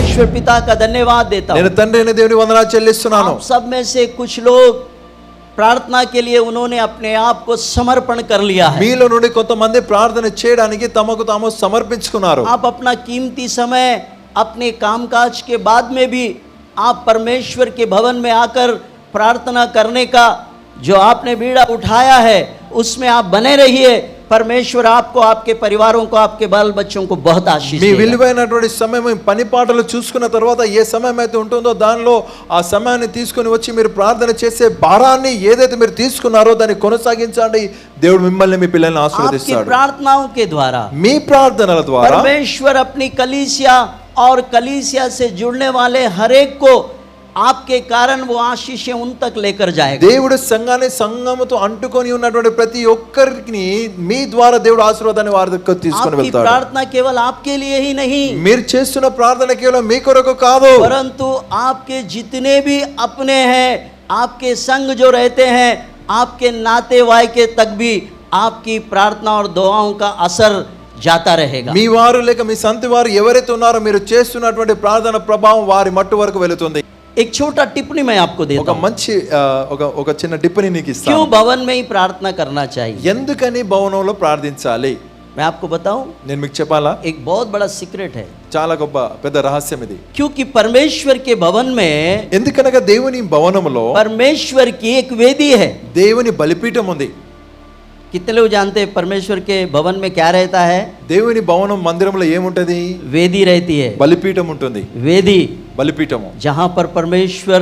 परमेश्वर पिता का धन्यवाद देता हूँ। నేను తండ్రి అయిన దేవుని వందనాలు చెల్లిస్తున్నాను. आप सब में से कुछ लोग प्रार्थना के लिए उन्होंने अपने आप को समर्पण कर लिया है। మీలో నుండి కొంతమంది ప్రార్థన చేయడానికి తమకు తాము సమర్పించుకున్నారు. आप अपना कीमती समय अपने कामकाज के बाद में भी आप परमेश्वर के भवन में आकर प्रार्थना करने का जो आपने बीड़ा उठाया है उसमें आप बने रहिए। परमेश्वर आपको, आपके परिवारों को, आपके बाल बच्चों को बहुत आशीष మీ देगा। విలువైనటువంటి సమయం పని పాటలు చూసుకున్న తర్వాత ఏ సమయం అయితే ఉంటుందో దానిలో ఆ సమయాన్ని తీసుకొని వచ్చి మీరు ప్రార్థన చేసే భారాన్ని ఏదైతే మీరు తీసుకున్నారో దాన్ని కొనసాగించండి. దేవుడు మిమ్మల్ని మీ పిల్లల్ని आपकी ఆశీర్వదిస్తాడు. प्रार्थनाओं के द्वारा మీ ప్రార్థనల ద్వారా परमेश्वर अपनी कलीसिया और कलीसिया से जुड़ने वाले हर एक को आपके कारण वो आशीषें उन तक लेकर जाएगा। దేవుడు సంఘాన్ని సంఘముతో అంటుకొని ఉన్నటువంటి ప్రతి ఒక్కరికి మీ ద్వారా దేవుడు ఆశీర్వాదాన్ని వారి దగ్గరకు తీసుకొని आपकी వెళ్తాడు. प्रार्थना केवल आपके लिए ही नहीं, మీరు చేస్తున్న ప్రార్థన కేవలం మీ కొరకు కాదు, परंतु आपके जितने भी अपने हैं, आपके संग जो रहते हैं, आपके नातेवाईके तक भी आपकी प्रार्थना और दुआओं का असर जाता रहेगा। మీ వారు లేక మీ సంతి వారు ఎవరైతే ఉన్నారో మీరు చేస్తున్నటువంటి ప్రార్థన ప్రభావం వారి మట్టు వరకు వెళుతుంది. एक छोटा टिप्पणी मैं आपको देता ఒక हूं। మంచి ఒక చిన్న టిప్పని నీకు ఇస్తాను. क्यों भवन में ही प्रार्थना करना चाहिए? ఎందుకని భవనంలో ప్రార్థించాలి मैं आपको बताऊं, నేను మీకు చెప్పాలా? एक बहुत बड़ा सीक्रेट है। చాలా గొప్ప పెద్ద రహస్యం ఇది. क्योंकि परमेश्वर के भवन में ఎందుకనగా దేవుని భవనములో परमेश्वर की एक वेदी है। దేవుని బలిపీఠం ఉంది. कितने लोग जानते हैं परमेश्वर के भवन में क्या रहता है? దేవుని భవనం మందిరంలో ఏముంటది? वेदी रहती है। బలిపీఠం ఉంటుంది. वेदी బలిపీఠము जहां पर परमेश्वर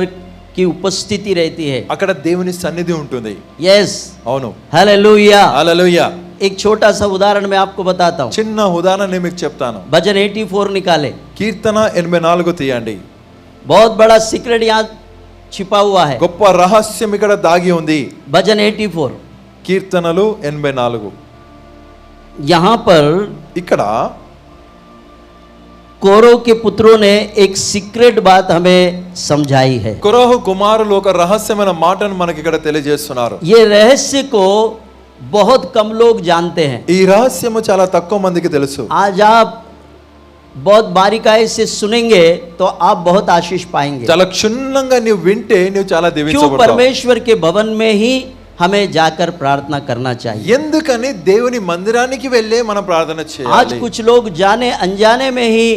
की उपस्थिति रहती है। అక్కడ దేవుని సన్నిధి ఉంటుంది. यस, అవును, हालेलुया। హల్లెలూయా. एक छोटा सा उदाहरण मैं आपको बताता हूं। చిన్న ఉదాహరణ నేను మీకు చెప్తాను. भजन 84 निकाले। కీర్తన 84 తీయండి. बहुत बड़ा सीक्रेट यहाँ छिपा हुआ है। గొప్ప రహస్యం ఇక్కడ దాగి ఉంది. भजन 84 కీర్తనలు 84. यहाँ पर ఇక్కడ कोरो के पुत्रों ने एक सीक्रेट बात हमें समझाई है। కొరహు కుమారులు ఒక రహస్యమైన మాటను మనకి ఇక్కడ తెలియజేస్తున్నారు. ये रहस्य को बहुत कम लोग जानते हैं। ఈ రహస్యము చాలా తక్కువ మందికి తెలుసు. आज आप बहुत बारीकाई से सुनेंगे तो आप बहुत आशीष पाएंगे। చాలా క్షుణ్ణంగా నీవు వింటే నీవు చాలా क्यों దీవించబడతావు. परमेश्वर के भवन में ही हमें जाकर प्रार्थना करना चाहिए? ఎందుకని దేవుని మందిరానికి వెళ్ళే మనం ప్రార్థన आज చేయాలి? कुछ लोग जाने अनजाने में ही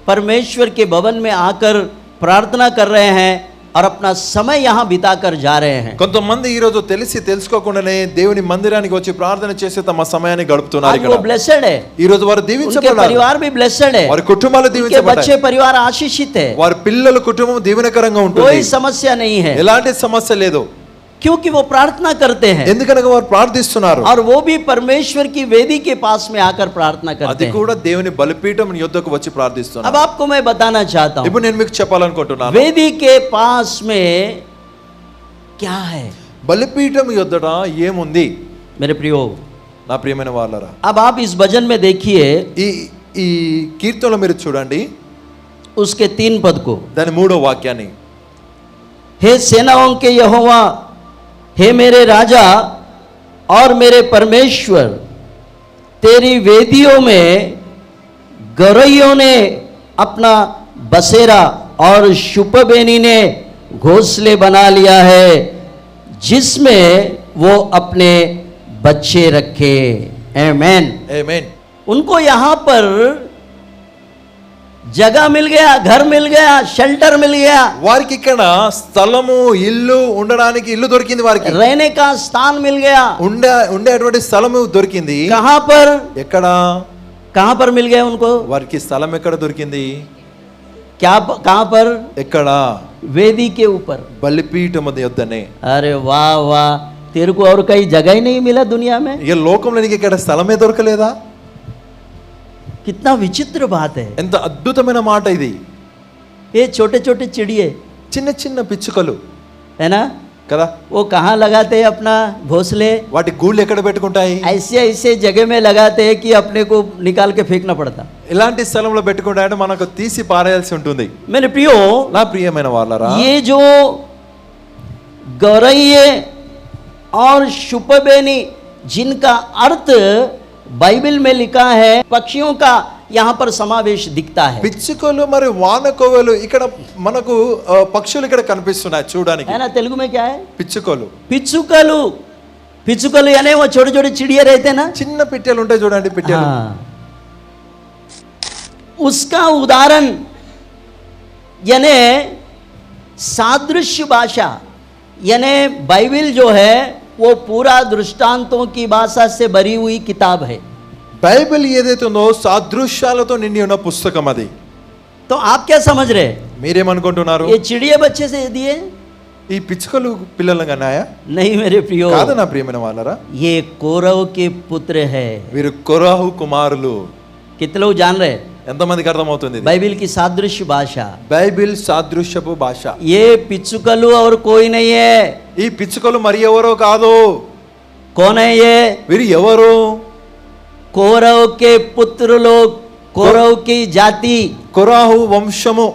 परमेश्वर के भवन में आकर प्रार्थना कर रहे हैं और अपना समय यहाँ बिताकर जा रहे हैं। కొంతమంది ఈ రోజు తెలిసి తెలుసుకోకుండానే దేవుని మందిరానికి వచ్చి ప్రార్థన చేసి తమ సమయాన్ని గడుపుతున్నారు. आज ఇక్కడ वो ब्लेसेड है, ఈ రోజు వారు उनके దీవించబడ్డారు. परिवार भी ब्लेसेड है, వారి కుటుంబాలు उनके దీవించబడ్డాయి. बच्चे परिवार आशीषित है, వారి పిల్లల కుటుంబం దీవెనకరంగా ఉంటుంది. कोई समस्या नहीं है, ఎలాంటి సమస్య లేదు. क्योंकि वो प्रार्थना करते हैं ఎందుకనగా వారు ప్రార్థిస్తున్నారు. और वो भी परमेश्वर की वेदी के पास में आकर प्रार्थना करते అది हैं। కూడా దేవుని బలిపీఠం యొద్దకు వచ్చి अब ప్రార్థిస్తున్నారు. आपको मैं बताना चाहता हूँ, ఇప్పుడు నేను మీకు చెప్పాలనుకుంటున్నాను, वेदी के पास में क्या है? బలిపీఠం యొద్దట ఏముంది? मेरे प्रियो, నా ప్రియమైన వాళ్ళరా, अब आप इस भजन में देखिए ఈ ఈ కీర్తనలో మీరు చూడండి उसके 3 पद को। దాని 3వ వాక్యాన్ని. हे सेनाओं के यहोवा, हे मेरे राजा और मेरे परमेश्वर, तेरी वेदियों में गौरैयों ने अपना बसेरा और शुपबेनी ने घोंसले बना लिया है जिसमें वो अपने बच्चे रखे। आमीन, ఆమేన్. उनको यहाँ पर जगह मिल गया, घर मिल गया, शेल्टर मिल गया, వారికి ఇక్కడ స్థలము, ఇల్లు, ఉండడానికి ఇల్లు దొరికింది. వారికి रहने का स्थान मिल गया। ఉండేటువంటి స్థలము దొరికింది. कहाँ पर? ఎక్కడ? कहाँ पर मिल गया उनको? వారికి స్థలం ఎక్కడ దొరికింది? क्या कहाँ पर? ఎక్కడ? वेदी के ऊपर। బలిపీఠం యొద్దనే. अरे वाह वाह, तेरे को और कहीं जगह ही नहीं मिला दुनिया में? ఇక లోకంలో నీకు ఇక్కడ స్థలమే దొరకలేదా? कितना विचित्र बात है। ఎంత అద్భుతమైన మాట ఇది. ये छोटे छोटे चिड़िए చిన్న చిన్న పిచ్చుకలు है ना, కదా, वो कहाँ लगाते हैं अपना घोंसले? వాటి గూళ్ళు ఎక్కడ పెట్టుకుంటాయి? ऐसे ऐसे जगह में लगाते हैं कि अपने को निकाल के फेंकना पड़ता। ఇలాంటి స్థలంలో పెట్టుకుంటాయంటే మనకు తీసి పారేయాల్సి ఉంటుంది. मेरे प्रियो, నా ప్రియమైన వాళ్ళరా, ये जो गौरैये और शुपबेनी जिनका अर्थ बाइबल में लिखा है पक्षियों का यहाँ पर समावेश दिखता है పిచ్చుకలు మరి వానకోవెలు ఇక్కడ మనకు పక్షులు ఇక్కడ కనిపిస్తున్నాయి చూడడానికి. है ना? तेलुगु में क्या है? పిచ్చుకలు पिचुकलू. पिचुकलू यानी वो छोटे छोटे चिड़िया रहते ना, చిన్న పిట్టెలు ఉంటాయి చూడండి, పిట్టెలు. हाँ, उसका उदाहरण यानी सादृश्य भाषा, यानी बाइबल जो है वो पूरा दृष्टांतों की भाषा से भरी हुई किताब है. బైబిల్ ఏదైతే ఉందో సాదృశ్యాలతో నిండి ఉన్న పుస్తకం అది. तो आप क्या समझ रहे हैं? మీరేమనుకుంటున్నారు? ये चिड़िया बच्चे से दिए? ఈ పిచ్చుకలు పిల్లలుగా నాయా? नहीं मेरे प्रियो, కాదు నా ప్రియమైన వాళ్ళరా, ये कौरव के पुत्र है. వీరు కొరాహు కుమారులు. कितने लोग जान रहे हैं? ఎంతమందికి అర్థమవుతుంది ఇది? बाइबल की सादृश्य भाषा. బైబిల్ సాదృశ్యపు భాష. ये पिचुकलू और कोई नहीं है. ఈ పిచ్చుకలు మరి ఎవరో కాదు. कौन है ये? వీరు ఎవరు? कौरव के पुत्र लोग, कौरव की जाति. కొరాహు వంశము,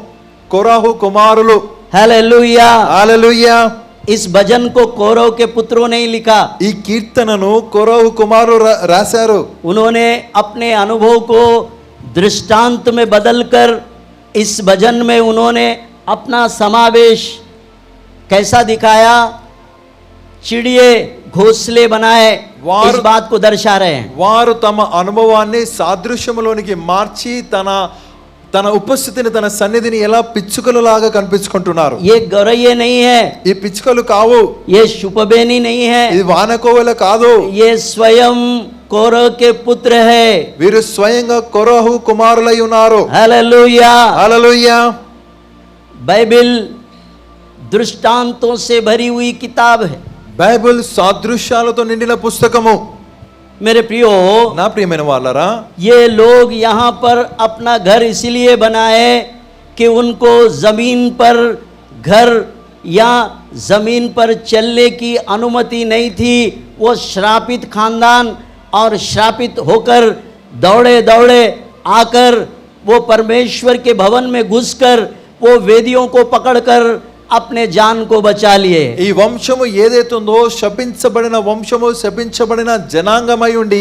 కొరాహు కుమారులు. हालेलुया. హల్లెలూయా. इस भजन को कौरव के पुत्रों ने ही लिखा. ఈ కీర్తనను కొరాహు కుమారులు రాశారు. उन्होंने अपने अनुभव को दृष्टांत में बदलकर इस भजन में उन्होंने अपना समावेश कैसा दिखाया? चिड़िए घोंसले बनाए, इस बात को दर्शा रहे हैं. వారు తమ అనుభవాన్ని సాదృశ్యములోనికి మార్చి తన ఉపస్థితిని, తన సన్నిధిని ఎలా పిచ్చుకలలాగా కనిపించుకుంటున్నారు. ये गौरैये नहीं है, ఈ పిచ్చుకలు కావు, ये शुपबेनी नहीं है, ఇది వానకోవెల కాదు. ये स्वयं कौरव के पुत्र है. వీరు స్వయంగా కొరాహు కుమారులై ఉన్నారు. हालेलुया. హల్లెలూయా. बाइबल दृष्टांतों से भरी हुई किताब है. బైబిల్ సాదృశ్యాలతో నిండిన పుస్తకము. मेरे प्रियो, నా ప్రియమైన వాళ్ళరా, ये लोग यहाँ पर अपना घर इसलिए बनाए कि उनको जमीन पर घर या जमीन पर चलने की अनुमति नहीं थी. वो श्रापित खानदान और श्रापित होकर दौड़े दौड़े आकर वो परमेश्वर के भवन में घुसकर वो वेदियों को पकड़कर अपने जान को बचा लिए. ఈ వంశము ఏదైతే ఉందో శపించబడిన వంశము, శపించబడిన జనాంగమై ఉండి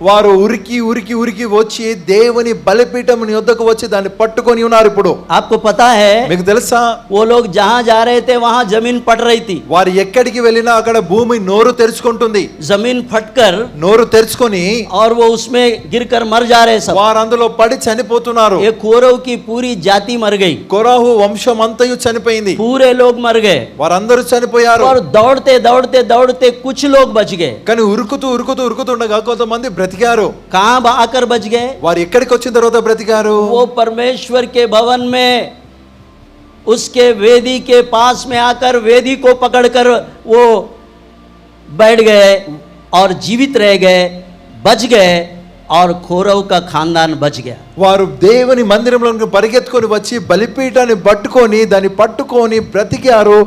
వారు ఉరికి ఉరికి ఉరికి వచ్చి దేవుని బలిపీఠం యొద్దకు వచ్చి దాన్ని పట్టుకొని ఉన్నారు. ఇప్పుడు आपको पता है, మీకు తెలుసా, वो लोग जहां जा रहे थे वहां जमीन फट रही थी. వారు ఎక్కడికి వెళ్ళినా అక్కడ భూమి నోరు తెరుచుకుంటుంది. जमीन फटकर నోరు తెరుచుకొని और वो उसमें गिरकर मर जा रहे सब. వారు అందులో పడి చనిపోతున్నారు. ये कौरव की पूरी जाति मर गई, కొరాహు వంశం అంతయు చనిపోయింది. पूरे लोग मर गए. వారందరూ చనిపోయారు. और दौड़ते दौड़ते दौड़ते कुछ लोग बच गए. కానీ ఉరుకుతుండగా కొంతమంది బ్రతికారు. कहां आकर बच गए? వారు ఎక్కడికి వచ్చిన తర్వాత బ్రతికారు? वो परमेश्वर के भवन में उसके वेदी के पास में आकर वेदी को पकड़कर वो बैठ गए और जीवित रह गए, बच गए, और कौरव का खानदान बच गया. వారు దేవుని మందిరంలోకి పరిగెత్తుకొని వచ్చి బలిపీఠాన్ని పట్టుకొని దాన్ని పట్టుకొని బ్రతికారు.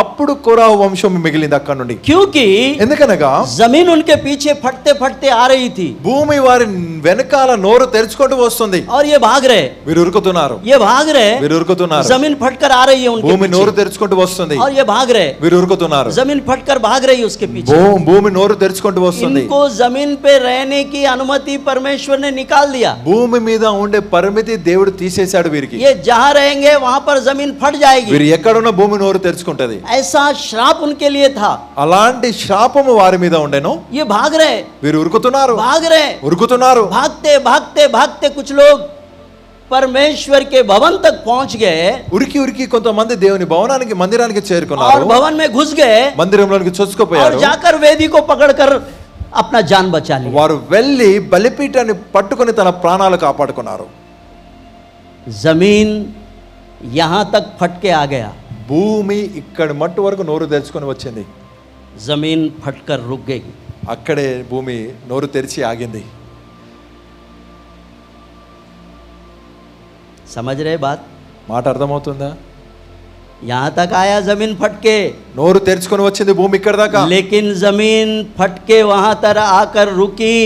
అప్పుడు కొరాహు వంశం మిగిలింది అక్కడ నుండి. क्योंकि ఎందుకనగా जमीन उनके पीछे फटते फटते आ रही थी భూమి వారి వెనకాల నోరు తెరుచుకుంటూ వస్తుంది. और ये भाग रहे, వీరు ఉరుకుతున్నారు, ये भाग रहे. వీరు ఉరుకుతున్నారు. जमीन फटकर आ रही है उनके భూమి నోరు पीछे, తెరుచుకుంటూ వస్తుంది. और ये भाग रहे. వీరు ఉరుకుతున్నారు. जमीन फटकर भाग रही है उसके पीछे. భూమి నోరు తెరుచుకుంటూ వస్తుంది. इनको जमीन पे रहने की अनुमति परमेश्वर ने निकाल दिया. భూమి మీద ఉండే పరిమితి దేవుడు తీసేశాడు వీరికి. ये जहां रहेंगे वहां पर जमीन फट जाएगी. వీరు ఎక్కడున్న భూమి నోరు తెరుచుకుంటది. ऐसा श्राप उनके लिए था. అలాంటి శాపము వారి మీద ఉండెను. ये भाग रहे, వీరు ఉరుకుతున్నారు, भाग रहे, ఉరుకుతున్నారు. भागते भागते भागते कुछ लोग परमेश्वर के भवन तक पहुंच गए ఉరికి ఉరికి కొంతమంది దేవుని భవనానికి మందిరానికి और చేరుకున్నారు. भवन में घुस गए మందిరంలోనికి और చొచ్చుకుపోయారు. जाकर वेदी को पकड़कर अपना जान बचा लिया. వారు వెళ్ళి బలిపీఠాన్ని పట్టుకొని తన ప్రాణాలు కాపాడుకున్నారు. जमीन यहां तक फट के आ गया, భూమి ఇక్కడ మట్టు వరకు నోరు తెరుచుకొని వచ్చింది. जमीन फटकर रुक गई. అక్కడే భూమి నోరు తెరిచి ఆగింది. समझ रहे बात? మాట అర్థమవుతుందా? यहां तक आया जमीन फटके, నోరు తెరుచుకొని వచ్చింది భూమి ఇక్కడ దాకా. लेकिन जमीन फटके वहां तर आकर रुकी.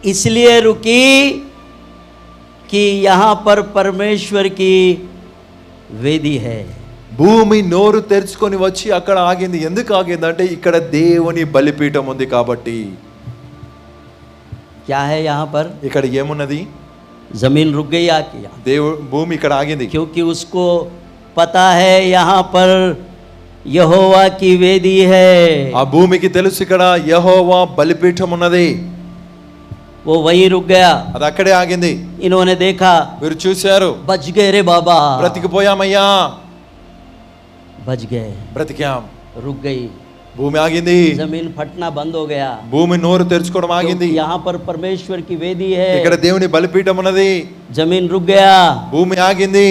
इसलिए रुकी कि यहां पर परमेश्वर की वेदी है. భూమి నోరు తెరుచుకొని వచ్చి అక్కడ ఆగింది. ఎందుకు ఆగిందంటే ఇక్కడ దేవుని బలిపీఠం ఉంది కాబట్టి. क्या है यहां पर? ఇక్కడ ఏమున్నది? जमीन रुक गई आके यहाँ, దేవుడు భూమి ఇక్కడ ఆగింది. क्योंकि उसको पता है यहाँ पर यहोवा की वेदी है. ఆ భూమికి తెలుసు ఇక్కడ యెహోవా బలిపీఠం ఉన్నది. वो वहीं रुक गया. అది అక్కడే ఆగింది. इन्होंने देखा, మీరు చూశారు, बच गए रे बाबा, బ్రతికిపోయామయ్యా, बच गए, బ్రతికాం. रुक गई, భూమి ఆగింది. जमीन फटना बंद हो गया. భూమి నోరు తెరుచుకోవడం ఆగింది. क्योंकि यहाँ पर परमेश्वर की वेदी है. ఇక్కడ దేవుని బలిపీఠం ఉన్నది. जमीन रुक गया. భూమి ఆగింది.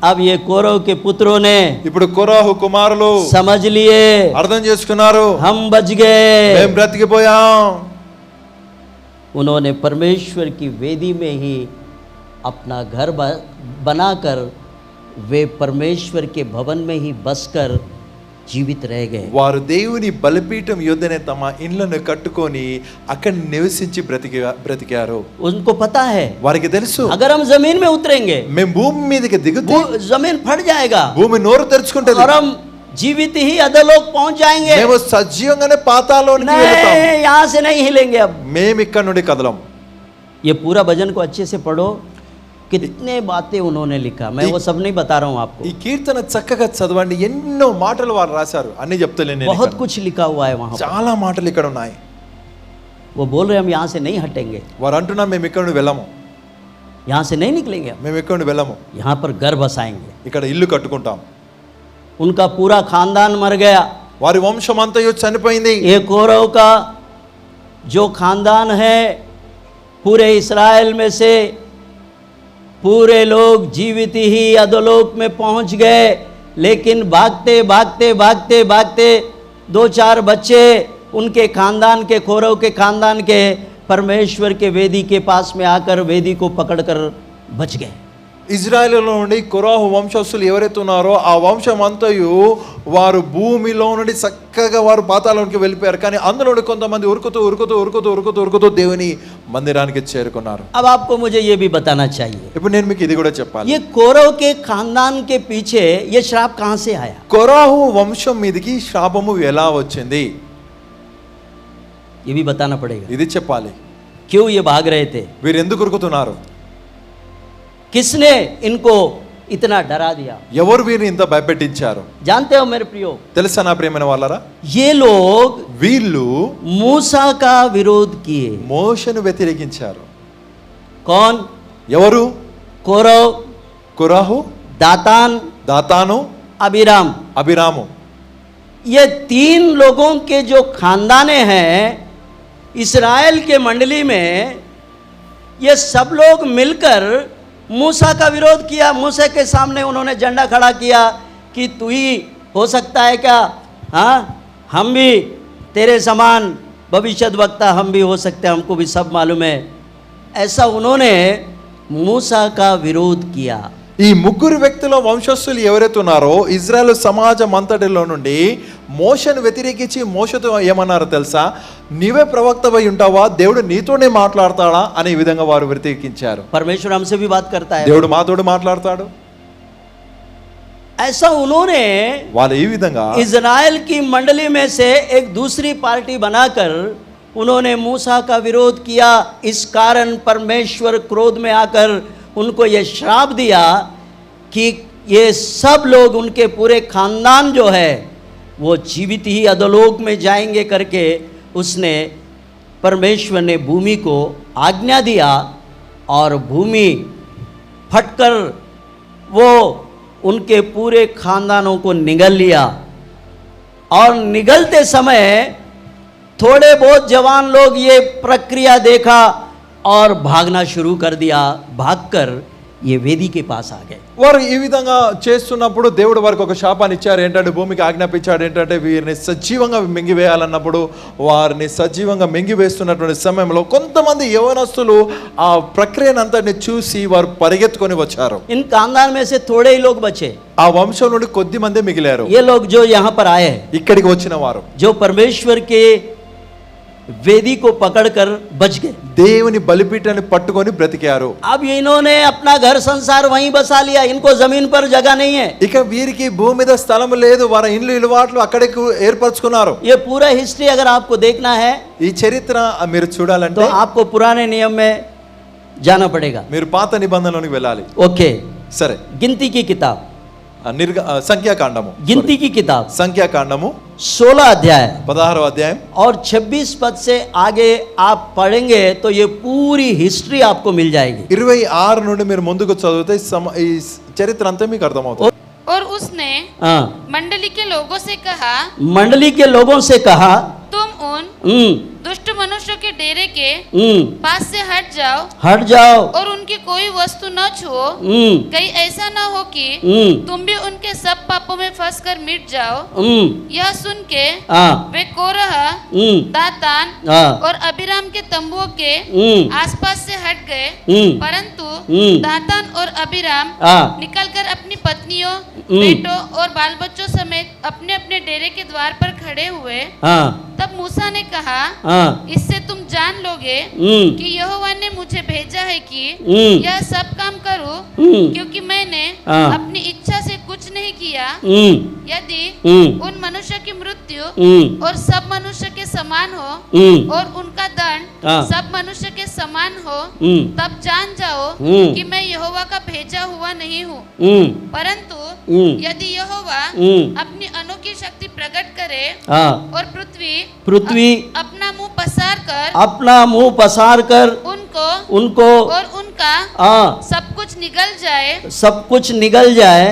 अब ये कौरव के पुत्रों ने ఇప్పుడు కొరాహు కుమారులు समझ लिए, అర్థం చేసుకున్నారు, हम बच गए. మేము బ్రతికిపోయాం. उन्होंने परमेश्वर की वेदी में ही अपना घर बनाकर वे परमेश्वर के भवन में ही बसकर जीवित रह गए. వారు దేవుని బలిపీఠం యొద్దనే తమ ఇండ్లను కట్టుకొని అక్కడ నివసించి బ్రతికారు. उनको पता है, వారికి తెలుసు, अगर हम जमीन में उतरेंगे మేము భూమి మీదకి దిగితే जमीन फट जाएगा భూమి నోరు తెరుచుకుంటది, और हम जीवित ही अधोलोक पहुंच जाएंगे. మేము సజీవంగానే పాతాళానికి వెళ్తాం. नहीं, यहाँ से नहीं हिलेंगे. अब మేము ఇక్కడ నుండి కదలం. ये पूरा भजन को अच्छे से पढ़ो, कितने बातें उन्होंने लिखा, मैं वो सब नहीं बता रहा हूँ आपको. ఈ కీర్తన చక్కగా చదవండి, ఎన్నో మాటలు వారు రాశారు, అన్ని చెప్తలేను. बहुत कुछ लिखा हुआ है वहाँ पर. చాలా మాటలు ఇక్కడ ఉన్నాయి. वो बोल रहे हम यहाँ से नहीं हटेंगे, వారు అంటున్నారు మేము ఇక్కడ నుండి వెళ్ళము, यहाँ से नहीं निकलेंगे, మేము ఇక్కడ నుండి వెళ్ళము, यहाँ पर घर बसाएंगे. ఇక్కడ ఇల్లు కట్టుకుంటాం. उनका पूरा खानदान मर गया. వారి వంశం అంతయు చనిపోయింది. ये कौरव का जो खानदान है, पूरे इस्राएल में से पूरे लोग जीवित ही अधोलोक में पहुंच गए. लेकिन भागते भागते भागते भागते 2-4 बच्चे उनके खानदान के, कौरव के खानदान के, परमेश्वर के वेदी के पास में आकर वेदी को पकड़कर बच गए. ఇజ్రాయేలులో నుండి కొరాహు వంశస్థులు ఎవరైతే ఉన్నారో ఆ వంశం అంతయు వారు భూమిలో నుండి చక్కగా వారు పాతాళానికి వెళ్ళిపోయారు. కానీ అందులో నుండి కొంతమంది ఉరుకుతూ దేవుని మందిరానికి చేరుకున్నారు. अब आपको मुझे ये भी बताना चाहिए, ఇప్పుడు నేను మీకు ఇది కూడా చెప్పాలి. ये कौरव के खानदान के पीछे ये श्राप कहाँ से आया? కొరాహు వంశం మీదకి శాపము ఎలా వచ్చింది, ये भी बताना पड़ेगा. ఇది చెప్పాలి. क्यों ये भाग रहे थे? వీరు ఎందుకు ఉరుకుతున్నారు, किसने इनको इतना डरा दिया? ఎవరు వీరిని ఇంత భయపెట్టించారు? जानते हो मेरे प्रियो, తెలుసా నా ప్రియమైన వాళ్ళారా, ये लोग వీళ్ళు मूसा का विरोध किए. మోషేను వ్యతిరేకించారు. कौन? ఎవరు? कौरव, కొరాహు, दातान, దాతాను, अबीराम. అబిరాము. ये 3 लोगों के जो खानदाने हैं इस्राएल के मंडली में, ये सब लोग मिलकर मूसा का विरोध किया. मूसा के सामने उन्होंने झंडा खड़ा किया कि तू ही हो सकता है क्या? हाँ, हम भी तेरे समान भविष्यद्वक्ता हम भी हो सकते हैं, हमको भी सब मालूम है. ऐसा उन्होंने मूसा का विरोध किया. ఈ ముగ్గురు వ్యక్తుల వంశస్థులు ఎవరైతే ఉన్నారో ఇజ్రాయెల్ సమాజం అంతటిలో నుండి మోషేను వ్యతిరేకించి మోషేతో ఏమన్నారో తెలుసా, నీవే ప్రవక్తవై ఉంటావా, దేవుడు నీతోనే మాట్లాడతాడా అనే విధంగా వారు వ్యతిరేకించారు. परमेश्वर हमसे भी बात करता है, దేవుడు మాతోడు మాట్లాడతాడు. ऐसा उन्होंने వాళ్ళు ఈ విధంగా इजराइल की मंडली में से एक दूसरी पार्टी बनाकर उन्होंने मूसा का विरोध किया. इस कारण परमेश्वर क्रोध में आकर उनको ये श्राप दिया कि ये सब लोग, उनके पूरे खानदान जो है वो जीवित ही अधोलोक में जाएंगे करके उसने, परमेश्वर ने भूमि को आज्ञा दिया और भूमि फटकर वो उनके पूरे खानदानों को निगल लिया. और निगलते समय थोड़े बहुत जवान लोग ये प्रक्रिया देखा और भागना शुरू कर दिया. भागकर ये वेदी के पास आ गए. వారు ఈ విధంగా చేస్తున్నప్పుడు దేవుడు వారికి ఒక శాపాన్ని ఇచ్చారు. ఏంటంటే భూమికి ఆజ్ఞాపించాడు, ఏంటంటే వీరిని సజీవంగా మింగివేయాలన్నప్పుడు వారిని సజీవంగా మింగివేస్తున్నటువంటి సమయంలో కొంతమంది యవనస్తులు ఆ ప్రక్రియనంతటిని చూసి వారు పరిగెత్తుకొని వచ్చారు. इन खानदान में से थोड़े ही लोग बचे. ఆ వంశం నుండి కొద్ది మంది మిగిలారు. ये लोग जो यहाँ पर आए, ఇక్కడికి వచ్చిన వారు जो परमेश्वर के वेदी को पकड़कर बच गए. దేవుని బలిపీఠాన్ని పట్టుకొని బ్రతికారు. अब इन्होंने अपना घर संसार वहीं बसा लिया. इनको जमीन पर जगह नहीं है. ఇక వీరికి భూమి మీద స్థలం లేదు, వారి ఇండ్లు ఇలువాట్లు అక్కడికి ఏర్పరచుకున్నారు. ये पूरा हिस्ट्री अगर आपको देखना है ఈ చరిత్ర మీరు तो చూడాలంటే आपको पुराने नियम में जाना पड़ेगा। మీరు పాత నిబంధనలోనికి వెళ్ళాలి. ओके, సరే, गिनती की किताब, సంఖ్యాకాండము, गिनती की किताब సంఖ్యాకాండము 16 अध्याय 16వ అధ్యాయం और 26 पद से आगे आप पढ़ेंगे तो ये पूरी हिस्ट्री आपको मिल जाएगी। 26 నుండి మీరు ముందుకు చదివితే ఈ చరిత్ర అంతా మీకు అర్థమవుతుంది. और उसने हाँ, मंडली के लोगों से कहा, मंडली के लोगों से कहा, तुम उन दुष्ट मनुष्यों के डेरे के पास से हट जाओ हट जाओ और उनकी कोई वस्तु न छुओ, कहीं ऐसा न हो कि तुम भी उनके सब पापों में फंसकर मिट जाओ। यह सुन के हाँ, वे कोरह, दातान हाँ, और अबीराम के तंबुओं के आसपास से हट गए, परंतु दातान और अबीराम हाँ, निकलकर अपनी पत्नियों, बेटों और बाल बच्चों समेत अपने अपने डेरे के द्वार पर खड़े हुए। हाँ, तब मूसा ने कहा, हाँ, इससे तुम जान लोगे कि यहोवा ने मुझे भेजा है कि यह सब काम करूं, क्योंकि मैंने हाँ, अपनी इच्छा से कुछ नहीं किया। यदि उन मनुष्य की मृत्यु और सब मनुष्य के समान हो और उनका दंड हाँ, सब मनुष्य के समान हो, तब जान जाओ कि मैं यहोवा का भेजा हुआ नहीं हूँ। परंतु यदि यहोवा अपनी अनोखी शक्ति प्रकट करे हाँ, और पृथ्वी अपना मुंह पसार कर अपना मुंह पसार कर उनको और उनका हाँ, सब कुछ निगल जाए सब कुछ निगल जाए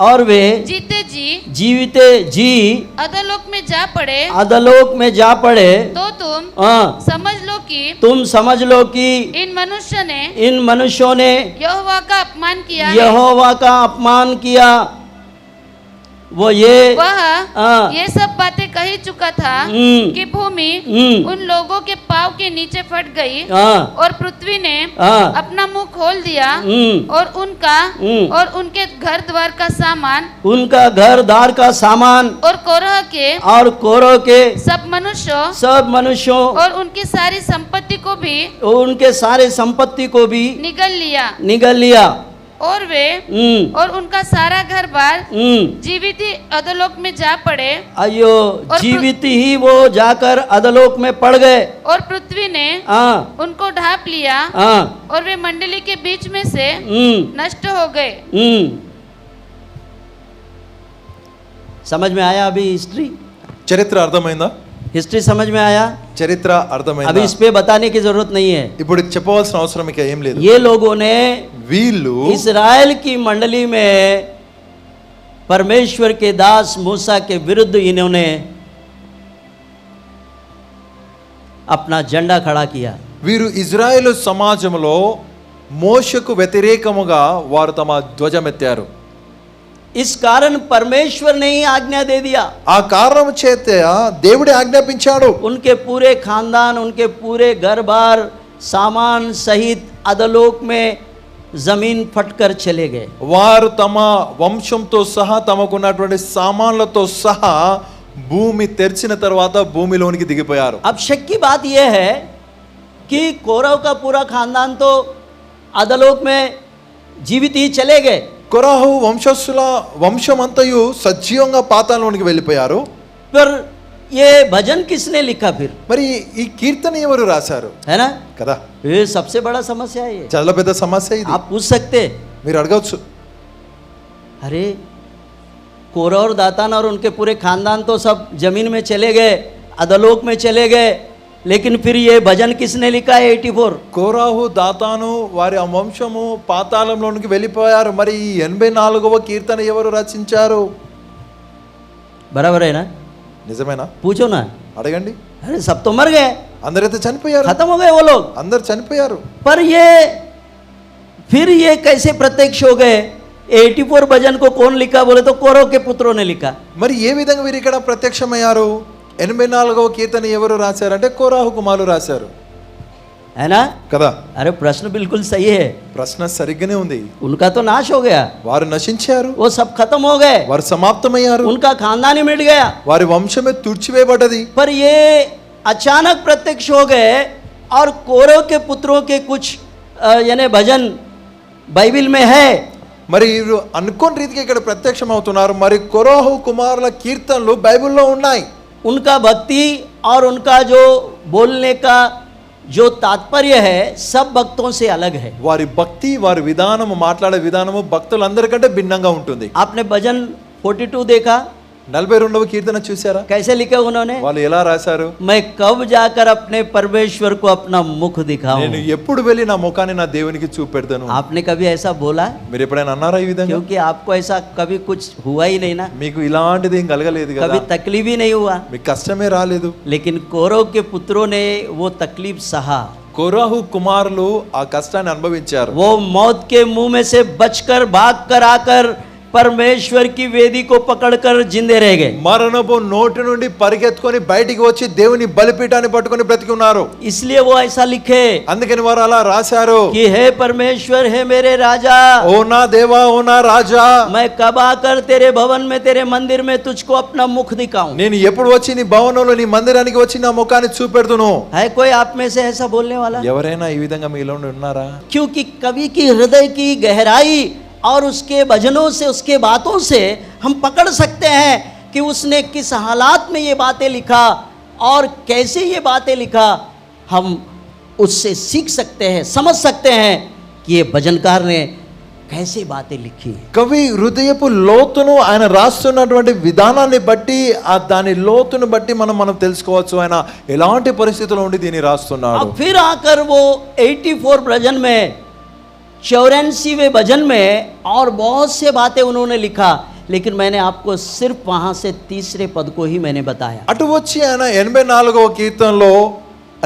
और वे जीते जी अधोलोक में जा पड़े, अधोलोक में जा पड़े, तो तुम हाँ, समझ लो कि इन मनुष्यों ने यहोवा का अपमान किया है। यहोवा का अपमान किया। वो वह ये सब बातें कही चुका था कि भूमि उन लोगों के पांव के नीचे फट गई और पृथ्वी ने अपना मुंह खोल दिया और उनका और उनके घर द्वार का सामान और कोरह के सब मनुष्यों और उनकी सारी संपत्ति को भी निगल लिया और वे और उनका सारा घर बार जीवित ही अधोलोक में जा पड़े। अयो, जीवित ही वो जाकर अधोलोक में पड़ गए और पृथ्वी ने उनको ढांप लिया और वे मंडली के बीच में से नष्ट हो गए। समझ में आया अभी हिस्ट्री? చరిత్ర అర్థమైందా? हिस्ट्री समझ में आया? చరిత్ర అర్థమైందా? अभी इस पे बताने की जरूरत नहीं है। ఇప్పుడు చెప్పవలసిన అవసరం ఇక ఏం లేదు. ये लोगों ने వీళ్ళు इस्राएल की मंडली में परमेश्वर के दास मूसा के विरुद्ध इन्होंने अपना झंडा खड़ा किया। వీరు ఇజ్రాయేలు సమాజంలో మోషకు వ్యతిరేకముగా వారు తమ ధ్వజమెత్తారు. इस कारण परमेश्वर ने ही आज्ञा दे दिया। ఆ కారణం చేత దేవుడే ఆజ్ఞాపించాడు. उनके पूरे खानदान, उनके पूरे घर बार सामान सहित अधोलोक में जमीन फटकर चले गए। వారు తమ వంశంతో సహా తమకున్నటువంటి సామాన్లతో సహా భూమి తెరిచిన తర్వాత భూమిలోనికి దిగిపోయారు. अब शक की बात यह है कि कौरव का पूरा खानदान तो अधोलोक में जीवित ही चले गए। కొరహు వంశస్థుల వంశమంతయు సజీవంగా పాతాళంలోనికి వెళ్ళిపోయారు. पर ये भजन किसने लिखा फिर? మరి ఈ కీర్తన ఎవరు రాశారు? है ना? కదా, ये सबसे बड़ा समस्या है ये। చాలా పెద్ద సమస్య ఇది. आप पूछ सकते, మీరు అడగవచ్చు, अरे कोरह और दातान और उनके पूरे खानदान तो सब जमीन में चले गए, अधोलोक में चले गए, लेकिन फिर ये भजन किसने लिखा है? 84। కోరాహు దాతాను వారి ఆ వంశము పాతాళంలోనికి వెళ్ళిపోయారు. మరి ఈ 84వ కీర్తన ఎవరు రచించారు? बराबर है ना? నిజమేనా? पूछो ना, అడగండి. अरे सब तो मर गए, అందరైతే చనిపోయారు, खत्म हो गए वो लोग। అందరు చనిపోయారు. पर ये फिर ये कैसे प्रत्यक्ष हो गए? 84 भजन को कौन लिखा बोले तो कोरह के पुत्रों ने लिखा। మరి ఏ విధంగా వీరు ఇక్కడ ప్రత్యక్షమయ్యారు? 84వ కీర్తన ఎవరు రాశారంటే కోరాహు కుమారులు రాశారు. है ना? కదా. अरे प्रश्न बिल्कुल सही है। ప్రశ్న సరిగ్గానే ఉంది. उनका तो नाश हो गया, వారు నశించారు, वो सब खत्म हो गए, వారు సమాప్తమయ్యారు, उनका खानदान ही मिट गया। వారి వంశమే తుడిచివేయబడ్డది. पर ये अचानक प्रत्यक्ष हो गए और कोरह के पुत्रों के कुछ यानी भजन बाइबिल में है। మరి వీరు అనుకోని రీతిగా ఇక్కడ ప్రత్యక్షం అవుతున్నారు. మరి కోరాహు కుమారుల కీర్తనలు బైబిల్లో ఉన్నాయి. उनका भक्ति और उनका जो बोलने का जो तात्पर्य है सब भक्तों से अलग है। వారి భక్తి వారి విధానము మాట్లాడే విధానము భక్తులందరికంటే భిన్నంగా ఉంటుంది. आपने भजन 42 देखा, 42వ కీర్తన చూసారా? कैसे लिखा उन्होंने? వాళ్ళు ఎలా రాశారు? मैं कब जाकर अपने परमेश्वर को अपना मुख दिखाऊं? నేను ఎప్పుడు వెళ్ళి నా ముఖాన్ని నా దేవునికి చూపెడతాను? आपने कभी ऐसा बोला? మీరు ఎప్పుడైనా అన్నారా ఈ విధంగా? क्योंकि आपको ऐसा कभी कुछ हुआ ही नहीं ना, మీకు ఇలాంటిది ఏం కలగలేదు కదా, कभी तकलीफ ही नहीं हुआ। మీకు కష్టమే రాలేదు. लेकिन कौरव के पुत्रों ने वो तकलीफ सहा। కోరాహు కుమారులు ఆ కష్టాన్ని అనుభవించారు. वो मौत के मुंह में से बचकर भागकर आकर परमेश्वर की वेदी को पकड़कर जिंदे रह गए। మరణపు నోటి నుండి పరిగెత్తుకొని బయటికి వచ్చి దేవుని బలిపీఠాన్ని పట్టుకొని బ్రతికి ఉన్నారు. इसलिए वो ऐसा लिखे అందుకని వారు అలా రాశారు कि हे परमेश्वर, हे मेरे राजा, ఓ నా దేవా, ఓ నా రాజా, मैं कब आकर तेरे भवन में, तेरे मंदिर में तुझको अपना मुख दिखाऊं? నేను ఎప్పుడు వచ్చి నీ భవనంలో నీ మందిరానికి వచ్చి నా ముఖాన్ని చూపెడుతును? है कोई आप में से ऐसा बोलने वाला? ఎవరైనా ఈ విధంగా మీలో ఉన్నారా? क्योंकि कवि की हृदय की गहराई और उसके भजनों से, उसके बातों से हम पकड़ सकते हैं कि उसने किस हालात में ये बातें लिखा और कैसे ये बातें लिखा। हम उससे सीख सकते हैं, समझ सकते हैं कि ये भजनकार ने कैसे बातें लिखी। కవి హృదయపు లోతును ఆయన రాస్తున్నటువంటి విధానాన్ని బట్టి ఆ దాని లోతును బట్టి మనం తెలుసుకోవచ్చు ఆయన ఎలాంటి పరిస్థితుల్లో ఉండి దీన్ని రాస్తున్నాడు. अब फिर आकर वो 84 भजन में, 84वें भजन में और बहुत से बातें उन्होंने लिखा, लेकिन मैंने आपको सिर्फ वहां से तीसरे पद को ही मैंने बताया। అటు వచ్చి ఆయన 84వ కీర్తనలో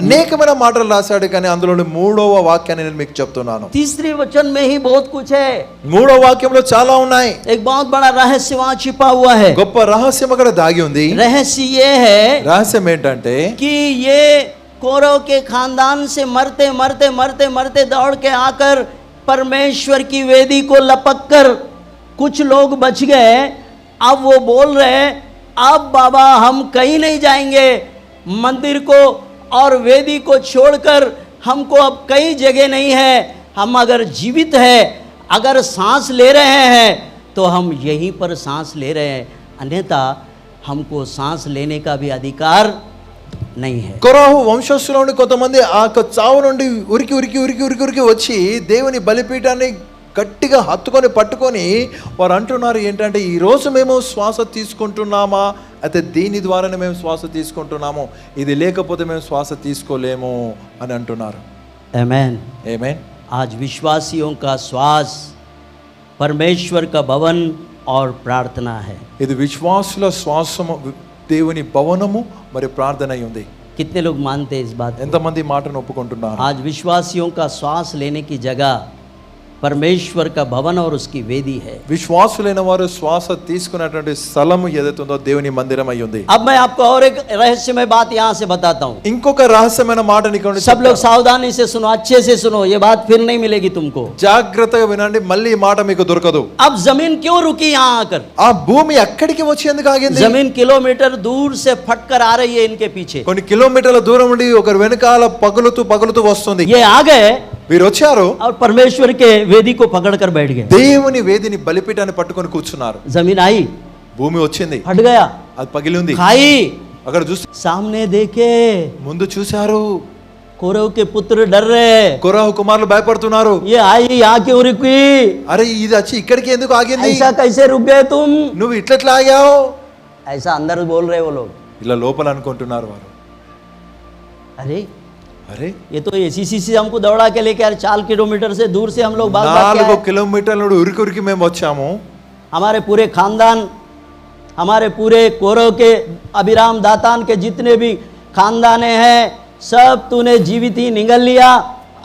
అనేకమైన మాటలు రాశాడు, కానీ అందులోని 3వ వాక్యాన్ని నేను మీకు చెప్తున్నాను. तीसरे वचन में ही बहुत कुछ है। 3వ వాక్యంలో చాలా ఉన్నాయి. एक बहुत बड़ा रहस्य वहां छिपा हुआ है। గొప్ప రహస్యం అక్కడ దాగి ఉంది. रहस्य ये है రహస్యం ఏంటంటే कि ये कौरव के खानदान से मरते मरते मरते मरते दौड़ के आकर परमेश्वर की वेदी को लपक कर कुछ लोग बच गए। अब वो बोल रहे, अब बाबा हम कहीं नहीं जाएंगे, मंदिर को और वेदी को छोड़कर हमको अब कई जगह नहीं है। हम अगर जीवित है, अगर सांस ले रहे हैं तो हम यहीं पर सांस ले रहे हैं, अन्यथा हमको सांस लेने का भी अधिकार नहीं है। కొరాహు వంశస్థులోని కొంతమంది ఆ చావు నుండి ఉరికి వచ్చి దేవుని బలిపీఠాన్ని గట్టిగా హత్తుకొని పట్టుకొని వారు అంటున్నారు ఏంటంటే, ఈ రోజు మేము శ్వాస తీసుకుంటున్నామా, అయితే దీని ద్వారానే మేము శ్వాస తీసుకుంటున్నాము, ఇది లేకపోతే మేము శ్వాస తీసుకోలేము అని అంటున్నారు. आमेन। ఆమేన్. आज विश्वासियों का श्वास परमेश्वर का भवन और प्रार्थना है। ఇది విశ్వాసుల శ్వాసము, దేవుని భవనము మరియు ప్రార్థన అయి ఉంది. कितने लोग मानते हैं इस बात को? ఎంతమంది మాటను ఒప్పుకుంటున్నారు? आज विश्वासियों का श्वास लेने की जगह परमेश्वर का भवन और उसकी वेदी है। విశ్వాసులైన వారు శ్వాస తీసుకునేటువంటి స్థలము ఏదైతే ఉందో దేవుని మందిరం అయి ఉంది. अब मैं आपको और एक रहस्यमय बात यहाँ से बताता हूँ। ఇంకొక రహస్యమైన మాట నీకు सब लोग सावधानी से सुनो, अच्छे से सुनो, ये बात फिर नहीं मिलेगी तुमको। జాగ్రత్తగా వినండి, మళ్ళీ ఈ మాట మీకు దొరకదు. अब जमीन क्यों रुकी यहाँ आकर? ఆ భూమి అక్కడికి వచ్చి ఎందుకు ఆగింది? जमीन किलोमीटर दूर से फटकर आ रही है इनके पीछे। కొన్ని కిలోమీటర్ల దూరం నుండి ఒకరు వెనకాల పగులుతూ వస్తుంది. ये आ गए వీరు వచ్చారు, और परमेश्वर के वेदी को पकड़कर बैठ गए। దేవుని వేదిని బలిపీఠాన్ని పట్టుకొని కూర్చున్నారు. जमीन आई, భూమి వచ్చింది, फट गया, అది పగిలి ఉంది. खाई, అక్కడ చూసి सामने देखे, ముందు చూశారు, कौरव के पुत्र डर रहे, కొరాహు కుమారులు భయపడుతున్నారు. ये आई यहाँ क्यों रुकी? అరే ఇది వచ్చి ఇక్కడికి ఎందుకు ఆగింది? ऐसा कैसे रुक गए तुम? నువ్వు ఇట్లెట్లా ఆగావు? ऐसा अंदर बोल रहे वो लोग। ఇలా లోపల అనుకుంటున్నారు వారు. अरे అరే ये तो एसीसी से हमको दौड़ा के लेके 4 किलोमीटर से दूर से हम लोग भाग भाग के 4 आए। కిలోమీటర్ల నుండి ఉరికి మేము వచ్చాము. हमारे पूरे खानदान, हमारे पूरे कौरव के, अभिराम दातान के जितने भी खानदाने हैं, सब तूने जीवित ही निगल लिया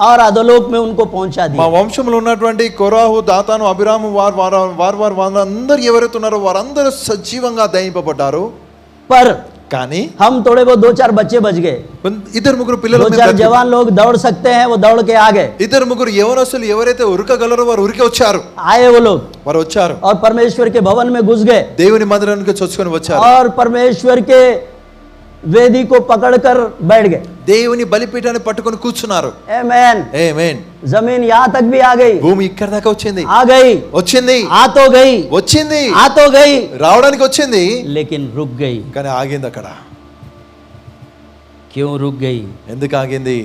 और अधोलोक में उनको पहुंचा మా दिया। వంశంలో ఉన్నటువంటి కొరాహు, దాతాను, అభిరాము వారు అందరు ఎవరైతే ఉన్నారో వారందరూ సజీవంగా దయింపబడ్డారు. पर కానీ हम थोड़े बहुत 2-4 बच्चे बच गए। ఇద్దరు ముగ్గురు పిల్లలు 2-4 जवान लोग दौड़ सकते हैं, वो दौड़ के आ गए। ఇద్దరు ముగ్గురు యవనస్తులు ఎవరైతే ఉరకగలరో వారు ఉరికి వచ్చారు. आए वो लोग వారు వచ్చారు, और परमेश्वर के भवन में घुस गए దేవుని మందిరానికి చొచ్చుకొని వచ్చారు. और परमेश्वर के वेदी को पकड़कर बैठ गए। దేవుని బలిపీఠాన్ని పట్టుకొని కూర్చున్నారు. आमेन। ఆమేన్. जमीन यहाँ तक भी आ गई, భూమి ఇక్కడ దాకా వచ్చింది, आ गई, వచ్చింది, आ तो गई, వచ్చింది, आ तो गई, రావడానికి వచ్చింది, लेकिन रुक गई। కానీ ఆగింది. అక్కడ क्यों रुक गई? ఎందుకు ఆగింది?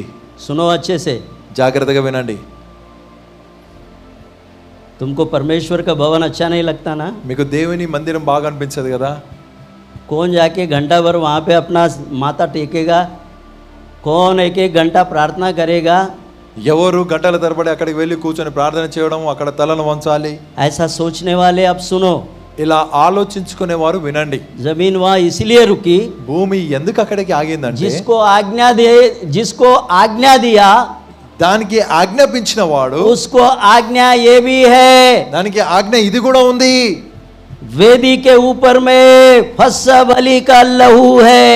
सुनो अच्छे से, జాగ్రత్తగా వినండి. तुमको परमेश्वर का भवन अच्छा नहीं लगता ना? మీకు దేవుని మందిరం బాగా అనిపించదు కదా? कौन जाके घंटा भर वहाँ पे अपना माथा टेकेगा? कौन एक एक घंटा प्रार्थना करेगा? ఎవరు గంటల తరబడి అక్కడికి వెళ్ళి కూర్చొని ప్రార్థన చేయడం, అక్కడ తలను వంచాలి? ऐसा सोचने वाले अब सुनो, ఇలా ఆలోచించుకునేవారు వినండి. जमीन वहाँ इसलिए रुकी, భూమి ఎందుకు అక్కడికి ఆగిందంటే जिसको आज्ञा दिया, దానికి ఆజ్ఞాపించిన వాడు, उसको आज्ञा ये भी है, దానికి ఆజ్ఞ ఇది కూడా ఉంది. वेदी के ऊपर में फस्सा बलि का लहू है.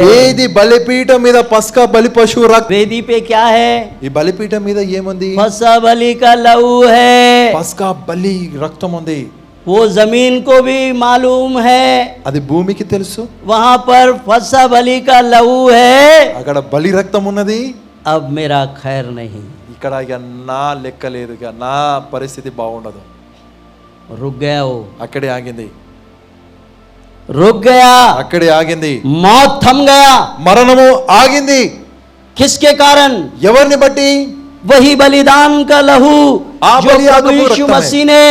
వేది బలిపీఠం మీద పస్కా బలి పశువు రక్తం. वेदी पे क्या है? ఈ బలిపీఠం మీద ఏముంది? फस्सा बलि का लहू है. పస్కా బలి రక్తం ఉంది. वो जमीन को भी मालूम है, అది భూమికి తెలుసు. वहां पर फस्सा बलि का लहू है. అక్కడ బలి రక్తం ఉన్నది. अब मेरा खैर नहीं. ఇక్కడ ఇక నా లెక్క లేదు, ఇక నా పరిస్థితి బాగుండదు. रुक गया वो, అక్కడే ఆగింది. रुक गया. అక్కడే ఆగింది. मौत थम गया. మరణము ఆగింది. किसके कारण? ఎవరిని బట్టి? वही बलिदान का लहू आप जो बलियाग प्रभु को यीशु रखता है। मसीह ने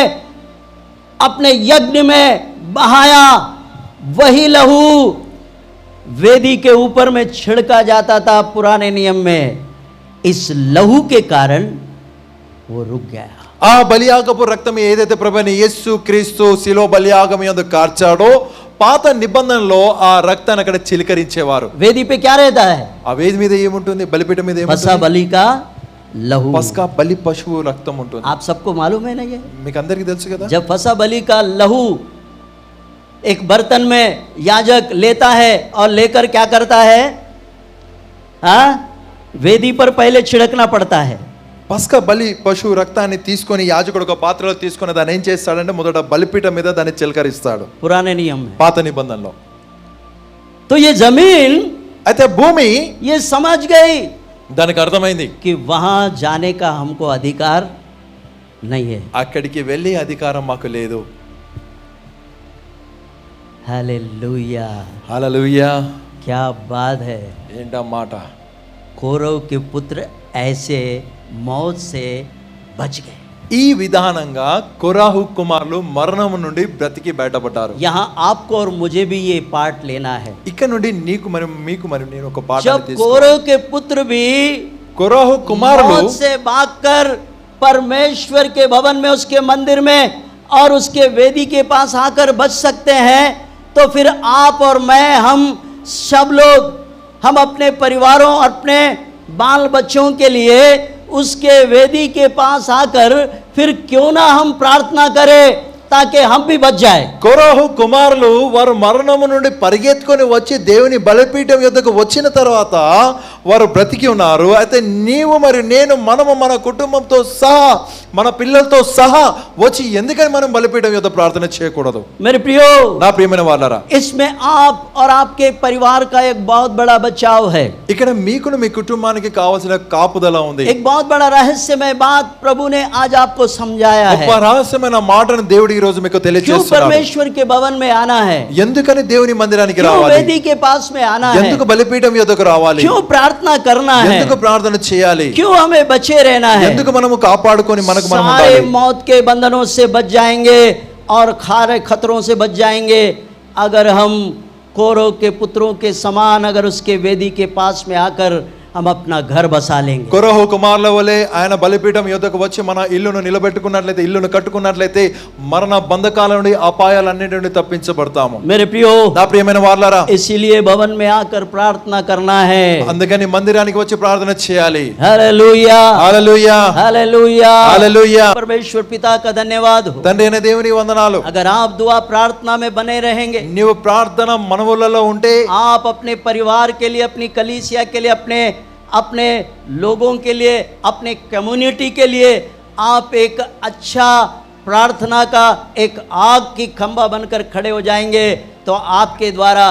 अपने यज्ञ में बहाया, वही लहू वेदी के ऊपर में छिड़का जाता था पुराने नियम में. इस लहू के कारण वो रुक गया. ఆ బలియాగపు రక్తం ఏదైతే ప్రభువైన యేసు క్రీస్తు శిలో బలియాగం యందు కార్చాడో, పాత నిబంధనలో ఆ రక్తాన్ని అక్కడ చిలకరించేవారు. वेदी पे क्या रहता है? ఆ వేది మీద ఏముంటుంది? బలిపీఠం మీద फसा ఏముంటుంది? बलि का लहू. పస్కా బలి పశువు రక్తం ఉంటుంది. आप सबको मालूम है ना ये? మీకు అందరికీ తెలుసు కదా? जब फसा बलि का लहू एक बर्तन में याजक लेता है और लेकर क्या करता है? हाँ, वेदी पर पहले छिड़कना पड़ता है. పస్కా బలి పశువు రక్తాన్ని తీసుకొని యాజకుడు ఒక పాత్రలో తీసుకొని దాన్ని ఏం చేస్తాడంటే మొదట బలిపీఠం మీద దాన్ని చిలకరిస్తాడు पुराने नियम में. పాత నిబంధనలో. तो ये जमीन అయితే భూమి ये समझ गई దానికి అర్థమైంది, कि वहां जाने का हमको अधिकार नहीं है. అక్కడికి వెళ్ళే అధికారం మాకు లేదు. हालेलुया, హల్లెలూయా. क्या बात है. ఏంటా మాట? कौरव के पुत्र ऐसे मौत से बच गए. ఈ విధానంగా కొరాహు కుమారులు మరణం నుండి బ్రతికి బయటపడ్డారు. यहाँ आपको और मुझे भी ये पार्ट लेना है. ఇక్కడ నుండి నీకు మరి మీకు మరి నేను ఒక పాఠం जब తీసుకుంటాను. कौरव के पुत्र भी కొరాహు కుమారులు मौत से भागकर परमेश्वर के भवन में, उसके मंदिर में और उसके वेदी के पास आकर बच सकते हैं, तो फिर आप और मैं, हम सब लोग, हम अपने परिवारों, अपने बाल बच्चों के लिए उसके वेदी के पास आकर फिर क्यों ना हम प्रार्थना करें ताकि हम भी बच जाए. కొరాహు కుమారులు వారు మరణము నుండి పరిగెత్తుకొని వచ్చి దేవుని బలిపీఠం యొద్దకు వచ్చిన తర్వాత వారు బ్రతికి ఉన్నారు. అయితే నీవు మరి నేను, మనము మన కుటుంబంతో సహా, మన పిల్లలతో సహా వచ్చి ఎందుకని మనం బలిపీఠం యొద్ద ప్రార్థన చేయకూడదు? मेरे प्रियो, నా ప్రియమైన వాళ్ళారా, इसमें आप और आपके परिवार का एक बहुत बड़ा बचाव है. ఇక్కడ మీకును మీ కుటుంబానికి కావాల్సిన కాపుదల ఉంది. एक बहुत बड़ा रहस्यमय बात प्रभु ने आज आपको समझाया है. గొప్ప రహస్యమైన మాటను దేవుడు ఈ రోజు మీకు क्यों తెలియజేస్తున్నాడు. परमेश्वर के भवन में आना है? ఎందుకని దేవుని మందిరానికి क्यों రావాలి? वेदी के पास में आना है? ఎందుకు బలిపీఠం యొద్దకు రావాలి? क्यों प्रार्थना करना है? ఎందుకు ప్రార్థన చేయాలి? क्यों हमें बचे रहना है? ఎందుకు మనము కాపాడుకొని మనకు మనం सारे ఉండాలి? मौत के बंधनों से बच जाएंगे और खारे खतरों से बच जाएंगे अगर हम कौरव के पुत्रों के समान अगर उसके वेदी के पास में आकर हम अपना घर बसा लेंगे. కొరహు కుమారుల వలె ఆయన బలిపీఠం యొద్దకు వచ్చి మన ఇల్లును నిలబెట్టుకున్నట్లయితే, ఇల్లును కట్టుకున్నట్లయితే మరణ బంధకాల నుండి, అపాయాలన్నిటి నుండి తప్పించబడతాము. मेरे प्रियो, నా ప్రియమైన వారలారా, इसीलिए भवन में आकर प्रार्थना करना है. అందుకని మందిరానికి వచ్చి ప్రార్థన చేయాలి. हालेलुया, హల్లెలూయా, हालेलुया, హల్లెలూయా. परमेश्वर पिता का धन्यवाद हो. తండ్రి అయిన దేవుని వందనాలు. अगर आप दुआ प्रार्थना में बने रहेंगे, నీవు ప్రార్థన మనవులలో ఉంటే, आप अपने परिवार के लिए, अपनी कलीसिया के लिए, अपने लोगों के लिए, अपने कम्युनिटी के लिए आप एक अच्छा प्रार्थना का एक आग की खंभा बनकर खड़े हो जाएंगे, तो आपके द्वारा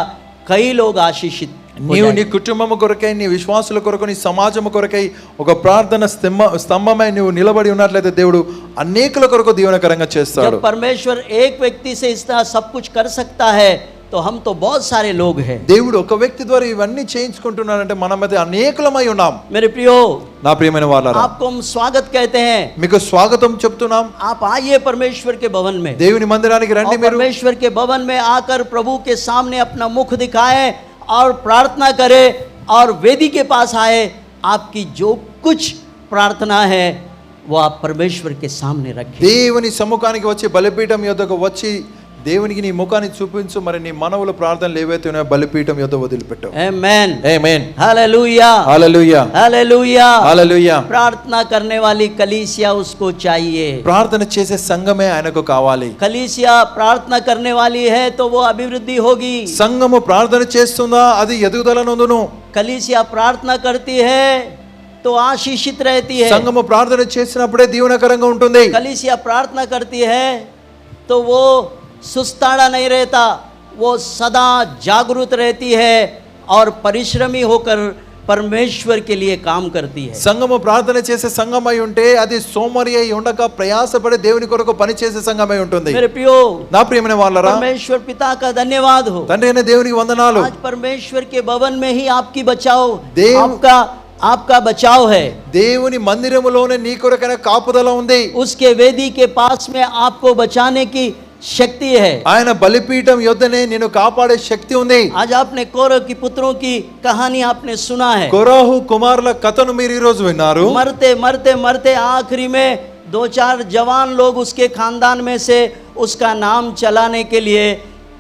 कई लोग आशीषित हो నీవు నీ जाएंगे. కుటుంబము కొరకై, నీ విశ్వాసుల కొరకు, నీ సమాజము కొరకై ఒక ప్రార్థన స్తంభమై నువ్వు నిలబడి ఉన్నట్లయితే దేవుడు అనేకుల కొరకు దీవెనకరంగా చేస్తాడు. जब परमेश्वर एक व्यक्ति से इस तरह सब कुछ कर सकता है, तो हम तो बहुत सारे लोग हैं। దేవుడు ఒక వ్యక్తి ద్వారా ఇవన్నీ చేయించుకుంటున్నాడంటే మన మధ్య అనేకులమై ఉన్నాం. मेरे प्रियो, నా ప్రియమైన వాళ్ళారా, आपको हम स्वागत कहते हैं। మీకు స్వాగతం చెప్తున్నాం. आप आइए परमेश्वर के भवन में, దేవుని మందిరానికి రండి. और మీరు परमेश्वर के भवन में आकर प्रभु के सामने अपना मुख दिखाएं और प्रार्थना करें, और वेदी के पास आए। आपकी जो कुछ प्रार्थना है वो आप परमेश्वर के सामने रखें। దేవుని సముఖానికి వచ్చి బలిపీఠం యొద్దకు వచ్చి దేవునికి నీ ముఖాన్ని చూపించు. మరి నీ మనవుల ప్రార్థనలు ఏవైతే ఉన్నాయో బలిపీఠం యొద్ద వదిలిపెట్టు. आमेन, ఆమేన్, हालेलुया, హల్లెలూయా, हालेलुया, హల్లెలూయా. प्रार्थना करने वाली कलीसिया उसको चाहिए। ప్రార్థన చేసే సంఘమే ఆయనకు కావాలి. कलीसिया प्रार्थना करने वाली है तो वो अभिवृद्धि होगी। సంఘము ప్రార్థన చేస్తుందా అది ఎదుగుదల నొందును. कलीसिया प्रार्थना करती है तो आशीषित रहती है। సంఘము ప్రార్థన చేసినప్పుడే దీవెనకరంగా ఉంటుంది. कलीसिया प्रार्थना करती है तो वो सुस्ताड़ा नहीं रहता, वो सदा जागरूक रहती है और परिश्रमी होकर परमेश्वर के लिए काम करती है। సంఘము ప్రార్థన చేసే సంఘమై ఉంటే అది సోమరి అయి ఉండక ప్రయాసపడే దేవుని కొరకు పని చేసే సంఘమై ఉంటుంది. मेरे प्रियो, నా ప్రియమైన వాళ్ళారా, परमेश्वर पिता का धन्यवाद हो। తండ్రి అయిన దేవునికి వందనాలు. आज परमेश्वर के भवन में ही आपकी बचाव, देव- आपका बचाव है। దేవుని మందిరములోనే నీ కొరకైన కాపుదల ఉంది. उसके वेदी के पास में आपको बचाने की शक्ति है। ఆయన బలిపీఠం యొద్దనే నిన్ను కాపాడే శక్తి ఉంది. आज आपने कौरव की पुत्रों की कहानी आपने सुना है। కొరాహు కుమారుల కథను మీరు ఈ రోజు విన్నారు. मरते मरते मरते आखिरी में 2-4 जवान लोग उसके खानदान में से उसका नाम चलाने के लिए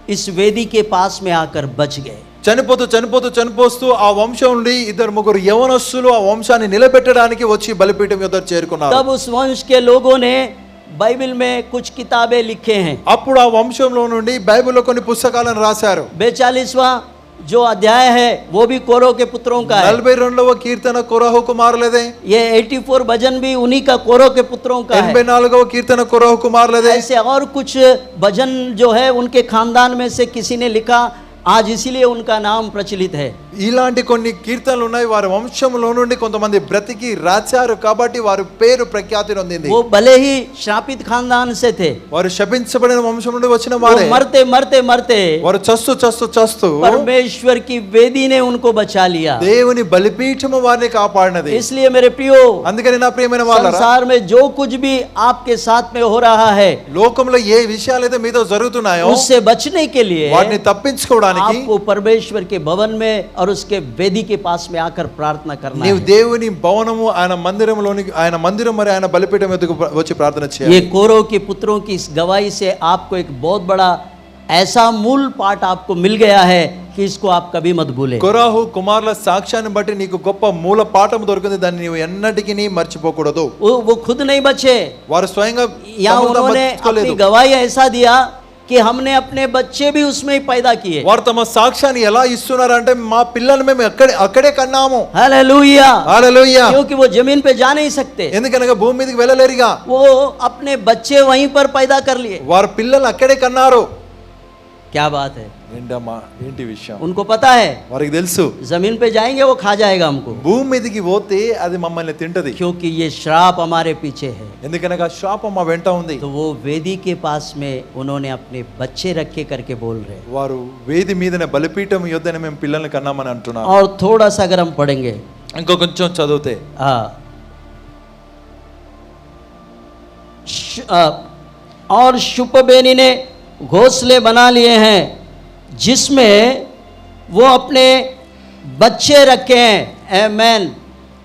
इस वेदी के पास में आकर बच गए। చనిపోతూ ఆ వంశం నుండి 2-3 యవనస్తులు ఆ వంశాన్ని నిలబెట్టడానికి వచ్చి బలిపీఠం యొద్ద చేరుకున్నారు. तब उस वंश के लोगों ने बाइबल में कुछ किताबें लिखे हैं। అప్పుడు ఆ వంశంలో నుండి బైబిల్లో కొన్ని పుస్తకాలను రాశారు. 42वां जो अध्याय है वो भी कोरह के पुत्रों का है। 42వ కీర్తన కొరాహు కుమారులదే. ये 84 भजन भी उन्हीं का कोरह के पुत्रों का है। 84వ కీర్తన కొరాహు కుమారులదే. ऐसे और कुछ भजन जो है उनके खानदान में से किसी ने लिखा, आज इसीलिए उनका नाम प्रचलित है। ఇలాంటి కొన్ని కీర్తనలు ఉన్నాయి. వారి వంశంలో నుండి కొంతమంది బ్రతికి రాచారు కాబట్టి వారి పేరు ప్రఖ్యాతి నొందింది. वो भले ही श्रापित खानदान से थे, వారు శపించబడిన వంశం నుండి వచ్చిన వారే. वो मरते मरते मरते వారు చస్తూ परमेश्वर की वेदी ने उनको बचा लिया। దేవుని బలిపీఠము వారిని కాపాడినది. इसलिए मेरे प्रियो, అందుకని నా ప్రియమైన వాళ్ళారా, संसार में जो कुछ भी आपके साथ में हो रहा है లోకంలో ఏ విషయాలైతే మీతో జరుగుతున్నాయో उससे बचने के लिए వాటిని తప్పించుకోవడానికి आपको परमेश्वर के भवन में और उसके वेदी के पास में आकर प्रार्थना करना నీవు है। దేవుని భవనము ఆయన మందిరంలోని ఆయన మందిరం మరి ఆయన బలిపీఠం ఎదుగు వచ్చి ప్రార్థన ये చేయాలి. कोरह के पुत्रों की इस गवाही से आपको एक बहुत बड़ा ऐसा मूल पाठ आपको मिल गया है कि इसको आप कभी मत भूलें। కొరాహు కుమారుల సాక్ష్యాన్ని బట్టి నీకు గొప్ప మూల పాఠం దొరికింది. దాన్ని నీవు ఎన్నటికీ మర్చిపోకూడదు. वो खुद नहीं बचे, వారు స్వయంగా या తమను తాము उन्होंने మర్చిపోలేదు. अपनी गवाही ऐसा दिया कि हमने अपने बच्चे भी उसमें ही पैदा किए। వారు తమ సాక్ష్యాన్ని ఎలా ఇస్తున్నారంటే మా పిల్లల్ని మేము అక్కడే కన్నాము. हालेलुया, హల్లెలూయా. क्योंकि वो जमीन पे जा नहीं सकते, ఎందుకనగా భూమి మీదకి వెళ్ళలేరుగా. वो अपने बच्चे वहीं पर पैदा कर लिए। వారు పిల్లలు అక్కడే కన్నారు. क्या बात है, ఏంటమ్మా ఏంటి విషయం? उनको पता है వారికి తెలుసు जमीन पे जाएंगे वो खा जाएगा हमको, భూమి మీదకి పోతే అది మమ్మల్ని తింటది. क्योंकि ये श्राप हमारे पीछे है। ఎందుకనగా శాపం మా వెంట ఉంది. तो वो वेदी के पास में उन्होंने अपने बच्चे रखे करके बोल रहे हैं। వారు వేది మీదనే బలిపీఠం యొద్దనే మేము పిల్లల్ని కన్నామని అంటున్నారు. और थोड़ा सा अगर हम पढ़ेंगे, ఇంకో కొంచెం చదివితే और शुपबेनी ने घोंसले बना लिए हैं जिसमें वो अपने बच्चे रखे हैं। आमेन,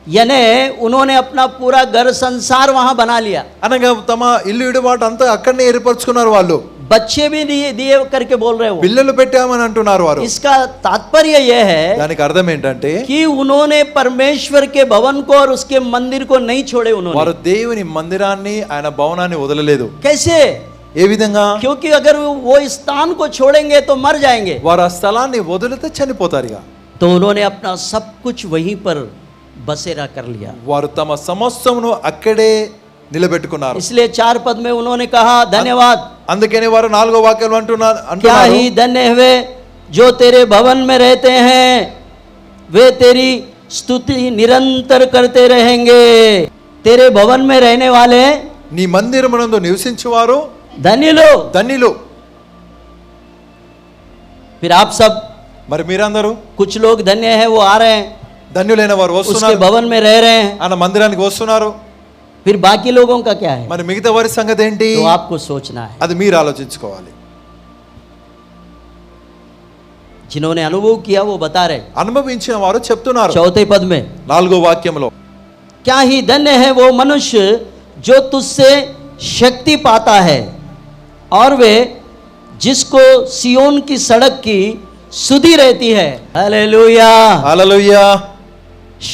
यानी उन्होंने अपना पूरा घर संसार वहां बना लिया। అనగా తమ ఇల్లు ఇడుబాటు అంతా అక్కడనే ఏర్పరచుకున్నారు. వాళ్ళు बच्चे भी दिए करके बोल रहे हो। పిల్లలు పెట్టామని అంటున్నారు వారు. इसका तात्पर्य यह है దానికి అర్థం ఏంటంటే कि उन्होंने परमेश्वर के भवन को और उसके मंदिर को नहीं छोड़े। వారు उन्होंने దేవుని మందిరాన్ని ఆయన భవనాన్ని వదలలేదు. कैसे? ఏ విధంగా? क्योंकि अगर वो इस स्थान को छोड़ेंगे तो मर जाएंगे। వారు ఆ స్థలాన్ని వదిలితే చనిపోతారు. ఇక तो उन्होंने अपना सब कुछ वहीं पर बसेरा कर लिया। వారు తమ సమస్తమును అక్కడే నిలబెట్టుకున్నారు. इसलिए 4 पद में उन्होंने कहा धन्यवाद, అందుకని వారు 4వ వాక్యం क्या అంటున్నారు ही धन्य हुए जो तेरे भवन में रहते हैं, वे तेरी स्तुति निरंतर करते रहेंगे। तेरे भवन में रहने वाले నీ మందిరమునందు నివసించువారు धन्य लोग। ధన్యులు. फिर आप सब, మరి మీరందరూ कुछ लोग धन्य है वो आ रहे हैं, ధన్యులైన వారు उसके వస్తున్నారు, भवन में रह रहे हैं, ఆయన మందిరానికి వస్తున్నారు. फिर बाकी लोगों का क्या है? మరి మిగతా వారి సంగతి ఏంటి? तो आपको सोचना है. అది మీరు ఆలోచించుకోవాలి. जिन्होंने अनुभव किया वो बता रहे, అనుభవించిన వారు చెప్తున్నారు चौथे पद में, 4వ వాక్యంలో, क्या ही धन्य है वो मनुष्य जो तुझसे शक्ति पाता है और वे जिसको सियोन की सड़क की सुधि रहती है. हालेलुया. హల్లెలూయా.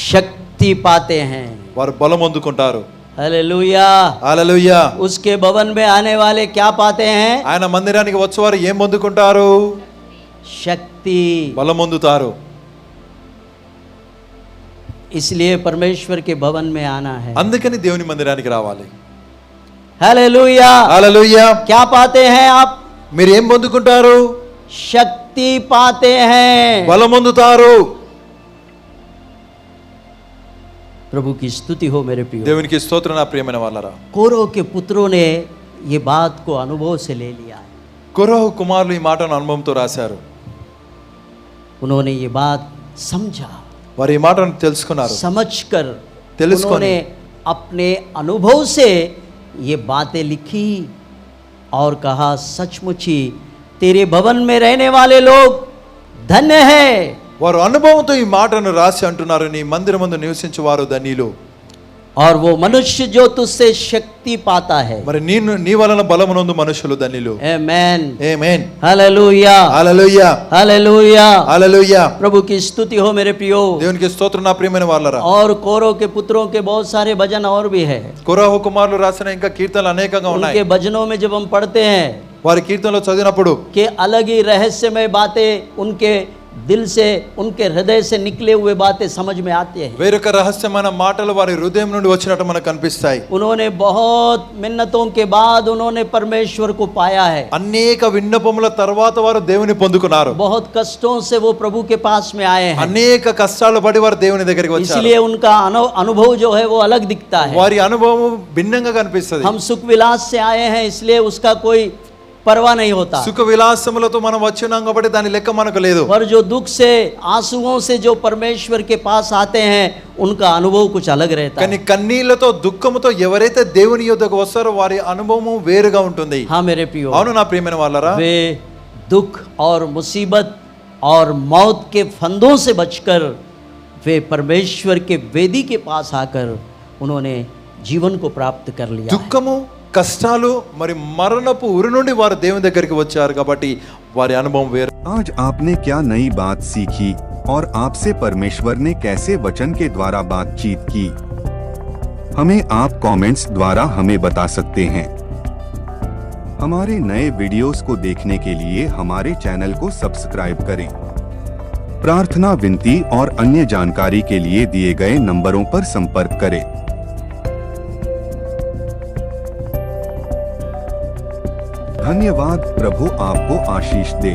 शक्ति पाते हैं. వారు బలం పొందుకుంటారు. हालेलुया. హల్లెలూయా. उसके भवन में आने वाले क्या पाते हैं? ఆయన మందిరానికి వచ్చేవారు ఏం పొందుకుంటారు? शक्ति. బలం పొందుతారు. इसलिए परमेश्वर के भवन में आना है. అందుకని దేవుని మందిరానికి రావాలి. हालेलुया. హల్లెలూయా. क्या पाते हैं आप? మీరు ఏం పొందుకుంటారు? शक्ति पाते हैं. బలం పొందుతారు. प्रभु की स्तुति हो मेरे प्रियो. దేవునికి స్తోత్రం నా ప్రియమైన వాళ్ళరా. कोरो के पुत्रों ने ये बात को अनुभव से ले लिया है. కొరహు కుమారులు ఈ మాటను అనుభవంతో రాశారు. उन्होंने ये बात समझा, వారు ఈ మాటను తెలుసుకున్నారు. समझकर తెలుసుకొని उन्होंने अपने अनुभव से ये बातें लिखी और कहा, सचमुच ही तेरे भवन में रहने वाले लोग धन्य है. వారు అనుభవంతో ఈ మాటను రాసి అంటున్నారు, నీ మందిరమందు నివసించు వారు ధన్యులు. और वो मनुष्य जो तुझसे शक्ति पाता है. మరి నీ వలన బలమునందు మనుషులు ధన్యులు. आमेन. ఆమేన్. हालेलुया. హల్లెలూయా. हालेलुया. హల్లెలూయా. प्रभु की स्तुति हो मेरे प्रियो. దేవునికి స్తోత్రం నా ప్రియమైన వాళ్ళరా. और कोरो के पुत्रों के बहुत सारे भजन और भी है. కొరహు కుమారులు రాసిన ఇంకా కీర్తనలు అనేకంగా ఉన్నాయి. उनके भजनों में जब हम पढ़ते हैं వారి కీర్తనలో చదివినప్పుడు कि अलग ही रहस्यमय बातें उनके दिल से, उनके हृदय से निकले हुए बातें समझ में आती है. వేరొక రహస్యమైన మాటలు వారి హృదయం నుండి వచ్చినట్టు మనకు కనిపిస్తాయి. उन्होंने बहुत मिन्नतों के बाद उन्होंने परमेश्वर को पाया है. అనేక విన్నపముల తర్వాత వారు దేవుని పొందుకున్నారు. बहुत कष्टों से वो प्रभु के पास में आए हैं. అనేక కష్టాలు పడి వారు దేవుని దగ్గరికి వచ్చారు. इसलिए उनका अनुभव जो है वो अलग दिखता है. వారి అనుభవం భిన్నంగా కనిపిస్తుంది. हम सुख विलास से आए हैं, इसलिए उसका कोई परवाह नहीं होता. సుఖ విలాసములతో మనం వచ్చినాం కాబట్టి దాని లెక్క మనకు లేదు. पर जो दुख से, आंसुओं से जो परमेश्वर के पास आते हैं उनका अनुभव कुछ अलग रहता కానీ है. కన్నీళ్లతో దుఃఖముతో ఎవరైతే దేవుని యొద్దకు వస్తారో వారి అనుభవము వేరుగా ఉంటుంది. हाँ मेरे प्रियो, అవును నా ప్రియమైన వాళ్ళరా. वे दुख और मुसीबत और मौत के फंदों से बचकर वे परमेश्वर के वेदी के पास आकर उन्होंने जीवन को प्राप्त कर लिया है. దుఃఖము, కష్టాలు మరి మరణపు ఉరి నుండి వారు దేవుని దగ్గరికి వచ్చారు కాబట్టి వారి అనుభవం వేరు. आज आपने क्या नई बात सीखी और आपसे परमेश्वर ने कैसे वचन के द्वारा बातचीत की? हमें आप कमेंट्स द्वारा हमें बता सकते हैं. हमारे नए वीडियोस को देखने के लिए हमारे चैनल को सब्सक्राइब करें. प्रार्थना, विनती और अन्य जानकारी के लिए दिए गए नंबरों पर संपर्क करें. धन्यवाद. प्रभु आपको आशीष दे.